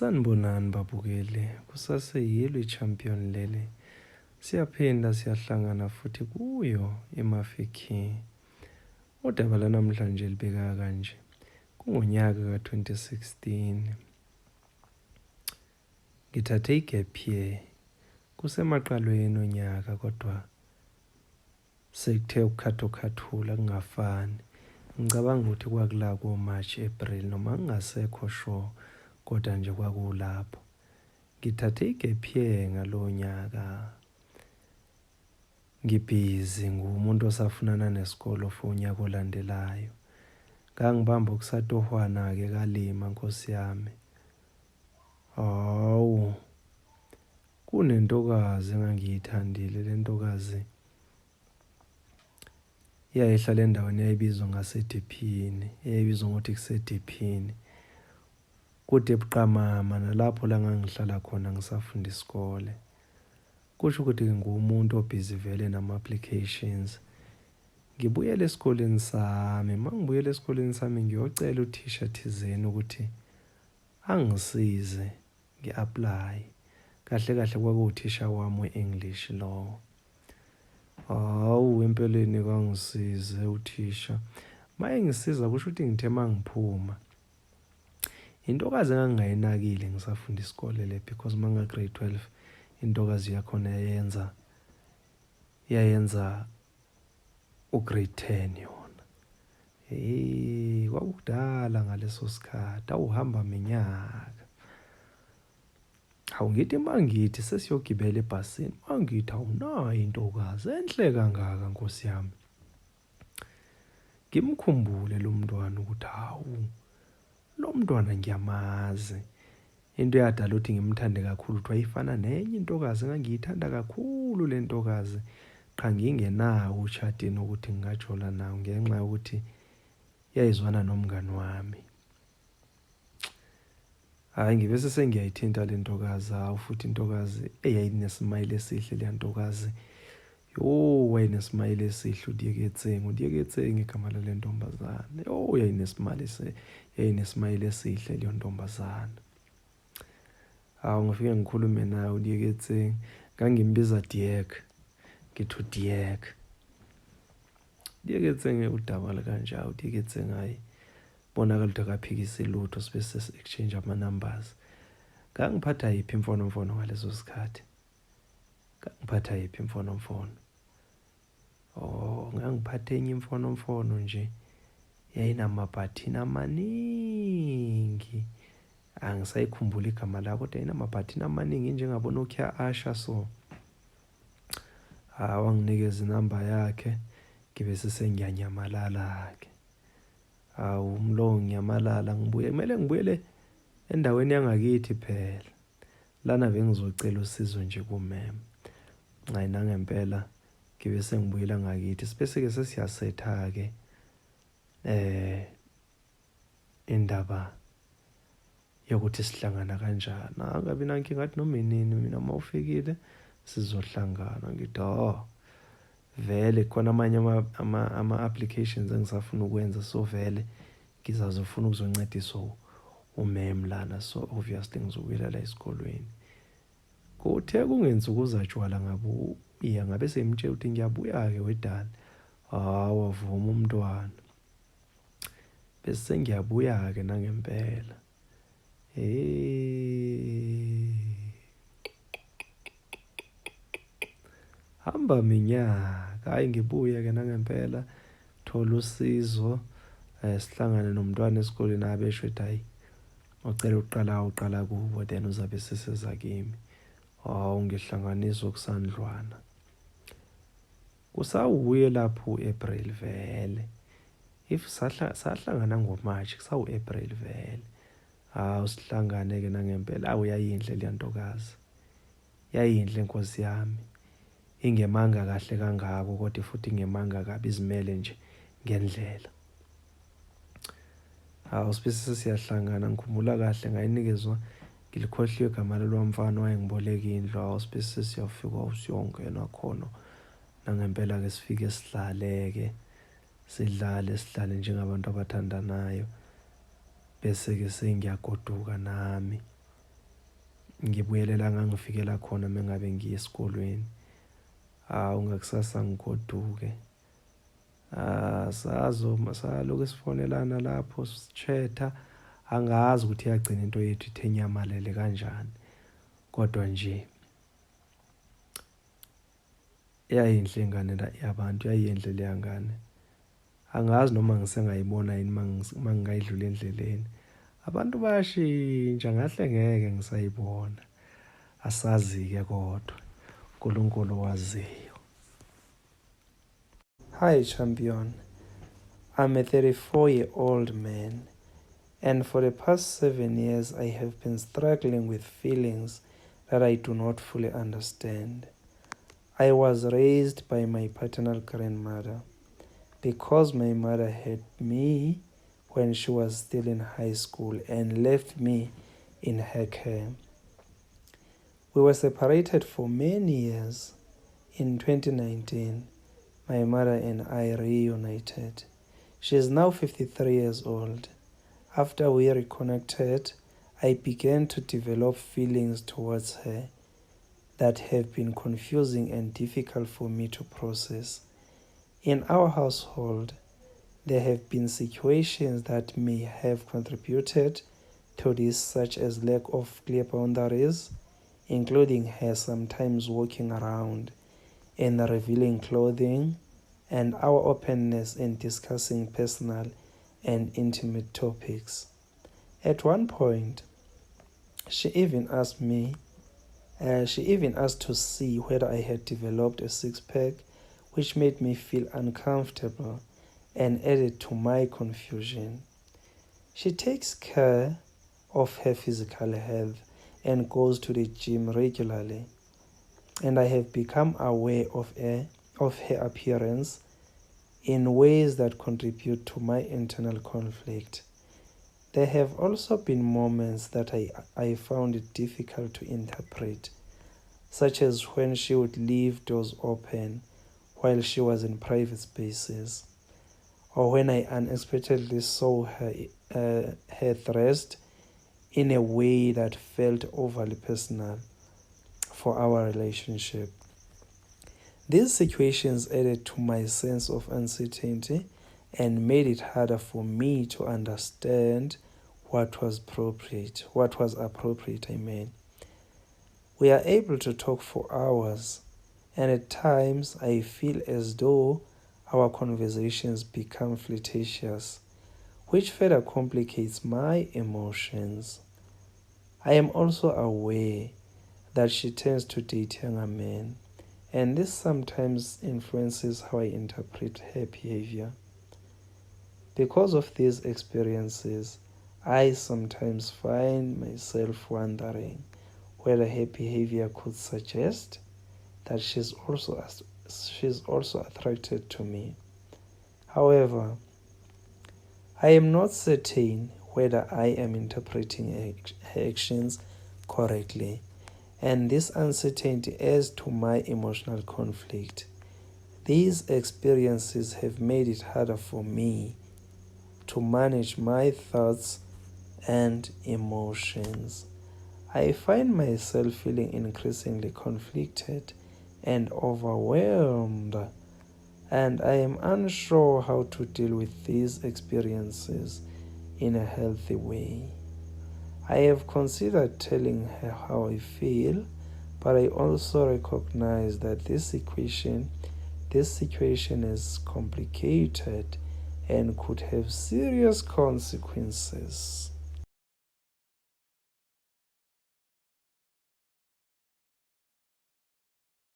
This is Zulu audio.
Sanibonani babukeli, kusaseyilo i-champion leli. Siyaphinda siyahlangana futhi kuyo eMafeking. Udaba lanamhlanje libeka kanje. Kungonyaka ka-2016. Ngithathe i-gap year. Kusemaqalweni onyaka kodwa sekuthe ukukhathula kungafani. Ngicabanga ukuthi kwakula ko-March, April noma ngingasekho sure kodwa nje kwakulapho. Ngithathe i-gap year ngalo nyaka. Ngibhizi ngumuntu osafunana nesikolo for unyaka olandelayo. Ngangibamba ukusatohwana-ke kalima Nkosi yami. Hawu. Kunentokazi engangiyithandile, le ntokazi yayihlala endaweni eyayibizwa ngaseDiphini, eyayibizwa ngokuthi kuseDiphini. Kude ebuqamama nalapho la ngangihlala khona ngisafunda isikole. Kusho ukuthi ngumuntu obhizi vele nama-applications. Ngibuyele esikoleni sami, mangibuyele esikoleni sami ngiyocela uthisha thizeni ukuthi angisize ngi-apply. Kahle kahle kwakuwuthisha wami we-English lo. Hawu, empeleni kangisize uthisha. Maye ngisiza kusho ukuthi ngithe mangiphuma. Intokazi engangingayinakile ngisafunda isikole le because manga grade 12 intokazi yakhona yayenza ugrade 10 yona. Kwakudala ngaleso sikhathi, awuhamba minyaka. Hawu ngithi mangithi sesiyogibela ebhasini, mangithi awunayo intokazi enhle kangaka Nkosi yami. Ngimkhumbule lo mntwana ukuthi hawu lo mntwana ngiyamazi. Into eyadala ukuthi ngimthande kakhulu ukuthi wayifana nenye intokazi engangiyithanda kakhulu le ntokazi. Qha ngingenawo uchatini ukuthi ngingajola nawo ngenxa yokuthi yayizwana nomngani wami. Hayi ngibese sengiyayithinta le ntokazi, hawu futhi intokazi eyayinesmile esihle le ntokazi. Wayenesmile esihle uDiyeketseng igama lale ntombazana. Yayinesmile esihle le ntombazana. Hawu ngifike ngikhulume naye uDiyeketseng, ngangimbiza Diyek. Ngithi uDiyek. Diyeketseng udaba kanje, uDiyeketseng hayi bonakala ukuthi akaphikisi lutho sibe exchange ama numbers. Ngangiphatha yiphi imfonomfono ngaleso sikhathi? Ngangiphatha yiphi imfonomfono? Ngangiphatha enye imfonomfono nje yayinamabhathini amaningi. Angisayikhumbula igama layo kodwa yayinamabhathini amaningi njengabo Nokia Asha so. Wanginikeza inamba yakhe ngibe sengiyanyamalala-ke. Umlo ngiyamalala kumele ngibuyele endaweni yangakithi phela. Lana bengizocela usizo nje kumema. Hayi nangempela ngibe sengibuyela ngakithi. Sibese-ke sesiyasetha-ke indaba yokuthi sihlangana kanjani. Angabi nankinga ngathi noma inini mina mawufikile sizohlangana. Ngithi vele khona amanye ama-applications engisafuna ukwenza so vele ngizazofuna ukuzoncediswa umem lana so obviously ngizobuyela la esikolweni. Kuthe kungenzuku uzatshwala ngabe semtshela ukuthi ngiyabuya-ke wedala. Wavuma umntwana. Bese sengiyabuya-ke nangempela. Hamba minyaka, hayi ngibuye-ke nangempela thola usizo. Sihlangane nomntwana esikoleni abesho ethi hayi ocela uqala kubo then uzabe seseza kimi. Ngihlanganiswa okusandlwana. Kusawuye lapho uApril vele. If sahlangana ngoMarch kusawu-April vele. Sihlangane-ke nangempela. Yayinhle le ntokazi. Yayinhle Nkosi yami. Ingemanga kahle kangako kodwa futhi ingemanga kabi, izimele nje ngendlela. Sibese siyahlangana ngikhumbula kahle ngayinikezwa ngilikhohliwe igama lomfana wayengiboleka indlu. Sibese siyafika usiyongena khona. Nangempela-ke sifike sihlale-ke sihlale njengabantu abathandanayo. Bese-ke sengiyagoduka nami ngibuyelela ngangifikela khona mengabe ngiye esikolweni. Ungakusasa ngigoduke. Salokhu sifonelana lapho sichatha, angazi ukuthi yagcina into yethu ithenyamalele kanjani, kodwa nje yayinhle ingane yabantu, yayiyinhle leya ngane. Angazi noma ngisengayibona yini mangingayidlula endleleni. Abantu bayashintsha, ngahle ngeke ngisayibona. Asazi-ke kodwa uNkulunkulu waziyo. Hi champion, I'm a 34-year-old man, and for the past 7 years I have been struggling with feelings that I do not fully understand. I was raised by my paternal grandmother. Because my mother had me when she was still in high school and left me in her care. We were separated for many years. In 2019, my mother and I reunited. She is now 53 years old. After we reconnected, I began to develop feelings towards her that have been confusing and difficult for me to process. In our household, there have been situations that may have contributed to this, such as lack of clear boundaries, including her sometimes walking around and revealing clothing, and our openness in discussing personal and intimate topics. At one point, she even asked to see whether I had developed a six-pack, which made me feel uncomfortable and added to my confusion. She takes care of her physical health and goes to the gym regularly, and I have become aware of her appearance in ways that contribute to my internal conflict. There have also been moments that I found it difficult to interpret, such as when she would leave doors open while she was in private spaces, or when I unexpectedly saw her dressed in a way that felt overly personal for our relationship. These situations added to my sense of uncertainty and made it harder for me to understand what was appropriate. We are able to talk for hours, and at times I feel as though our conversations become flirtatious, which further complicates my emotions. I am also aware that she tends to date younger men, and this sometimes influences how I interpret her behavior. Because of these experiences, I sometimes find myself wondering whether her behavior could suggest that she's also attracted to me. However, I am not certain whether I am interpreting her actions correctly, and this uncertainty adds to my emotional conflict. These experiences have made it harder for me to manage my thoughts and emotions. I find myself feeling increasingly conflicted and overwhelmed, and I am unsure how to deal with these experiences in a healthy way. I have considered telling her how I feel, but I also recognize that this situation is complicated and could have serious consequences.